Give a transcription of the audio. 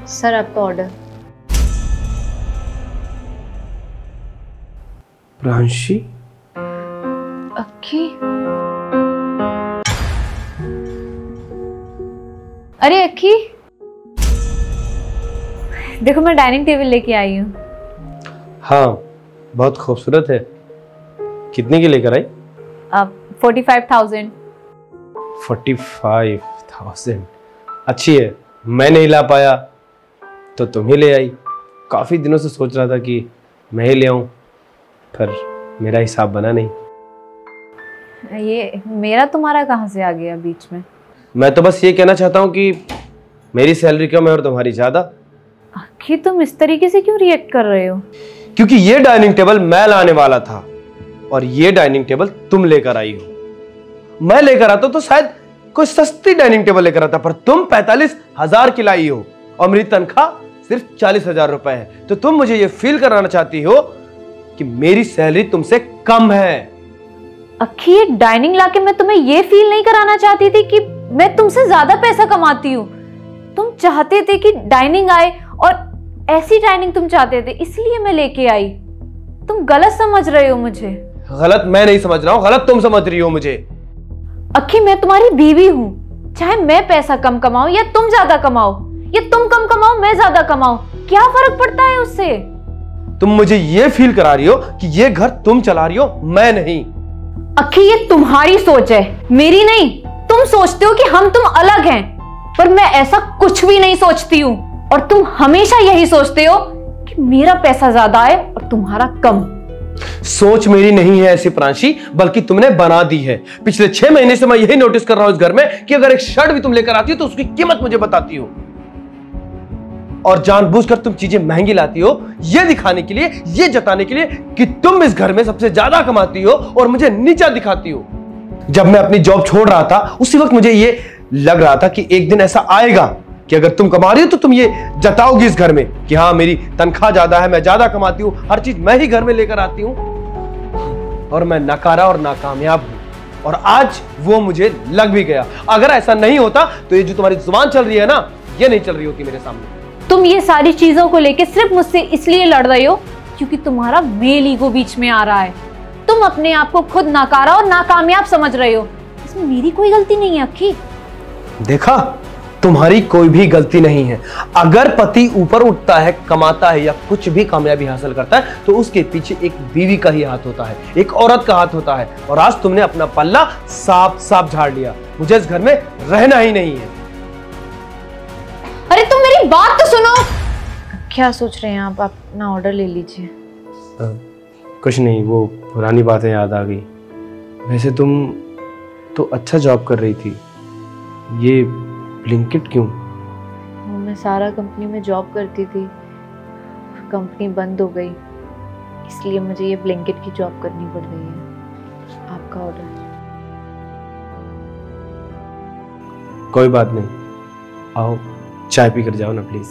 Sir आपका order. Pranshi? अक्की? अरे अक्की, देखो मैं डाइनिंग टेबल लेके आई हूँ। हाँ, बहुत खूबसूरत है। कितने की लेकर आई? 45,000। 45,000 अच्छी है। मैं नहीं ला पाया तो तुम ही ले आई। काफी दिनों से सोच रहा था कि मैं ही ले आऊं, पर मेरा हिसाब बना नहीं। ये मेरा तुम्हारा कहाँ से आ गया बीच में? मैं तो बस ये कहना चाहता हूँ कि मेरी सैलरी कम है और तुम्हारी ज्यादा। अक्की तुम इस तरीके से क्यों रिएक्ट कर रहे हो? क्योंकि ये डाइनिंग टेबल मैं लाने वाला था और ये डाइनिंग टेबल तुम लेकर आई हो। मैं लेकर आता तो शायद कोई सस्ती डाइनिंग टेबल लेकर आता, पर तुम 45,000 की लाई हो और मेरी तनख्वाह सिर्फ 40,000 रुपए है। तो तुम मुझे ये फील कराना चाहती हो कि मेरी सैलरी तुमसे कम है। अक्की ये डाइनिंग लाके मैं तुम्हें ये फील नहीं कराना चाहती थी कि मैं तुमसे ज्यादा पैसा कमाती हूँ। तुम चाहते थे कि डाइनिंग आए और ऐसी डाइनिंग तुम चाहते थे, इसलिए मैं लेके आई। तुम गलत समझ रहे हो मुझे। गलत मैं नहीं समझ रहा हूं, गलत तुम समझ रही हो मुझे। अक्की मैं तुम्हारी बीवी हूं, चाहे मैं पैसा कम कमाऊं या तुम ज्यादा कमाओ, या तुम कम कमाओ मैं ज्यादा कमाऊं, क्या फर्क पड़ता है उससे? तुम मुझे ये फील करा रही हो कि ये घर तुम चला रही हो, मैं नहीं। अक्की ये तुम्हारी सोच है, मेरी नहीं। तुम सोचते हो कि हम तुम अलग हैं, पर मैं ऐसा कुछ भी नहीं सोचती हूँ। और तुम हमेशा यही सोचते हो कि मेरा पैसा ज्यादा है और तुम्हारा कम। सोच मेरी नहीं है ऐसी प्रांशी, बल्कि तुमने बना दी है। पिछले 6 महीने से मैं यही नोटिस कर रहा हूं इस घर में कि अगर एक शर्ट भी तुम लेकर आती हो तो उसकी कीमत मुझे बताती हो, और जानबूझकर तुम चीजें महंगी लाती हो, यह दिखाने के लिए, यह जताने के लिए कि तुम इस घर में सबसे ज्यादा कमाती हो और मुझे नीचा दिखाती हो। जब मैं अपनी जॉब छोड़ रहा था उसी वक्त मुझे यह लग रहा था कि एक दिन ऐसा आएगा कि अगर तुम कमा रही हो तो तुम ये जताओगी इस घर में कि हाँ मेरी तनख्वाह ज्यादा है, मैं ज्यादा कमाती हूं, हर चीज मैं ही घर में लेकर आती हूं, और मैं नकारा और नाकामयाब हूं। और आज वो मुझे लग भी गया। अगर ऐसा नहीं होता तो ये जो तुम्हारी जुबान चल रही है ना, ये नहीं चल रही होती मेरे सामने। तुम ये सारी चीजों को लेकर सिर्फ मुझसे इसलिए लड़ रहे हो क्योंकि तुम्हारा मेल ईगो बीच में आ रहा है। तुम अपने आप को खुद नकारा और नाकामयाब समझ रहे हो। इसमें मेरी कोई गलती नहीं है अक्की। देखा, तुम्हारी कोई भी गलती नहीं है। अगर पति ऊपर उठता है, कमाता है या कुछ भी कामयाबी हासिल करता है तो उसके पीछे एक बीवी का ही हाथ होता है, एक औरत का हाथ होता है। और आज तुमने अपना पल्ला साफ साफ झाड़ लिया। मुझे इस घर में रहना ही नहीं है। अरे तुम मेरी बात तो सुनो। क्या सोच रहे हैं आप? अपना ऑर्डर ले लीजिए। कुछ नहीं, वो पुरानी बातें याद आ गई। वैसे तुम तो अच्छा जॉब कर रही थी, ये ब्लिंकिट क्यों? मैं सारा कंपनी में जॉब करती थी, कंपनी बंद हो गई, इसलिए मुझे ये ब्लिंकिट की जॉब करनी पड़ रही है। आपका ऑर्डर। कोई बात नहीं, आओ चाय पी कर जाओ ना प्लीज।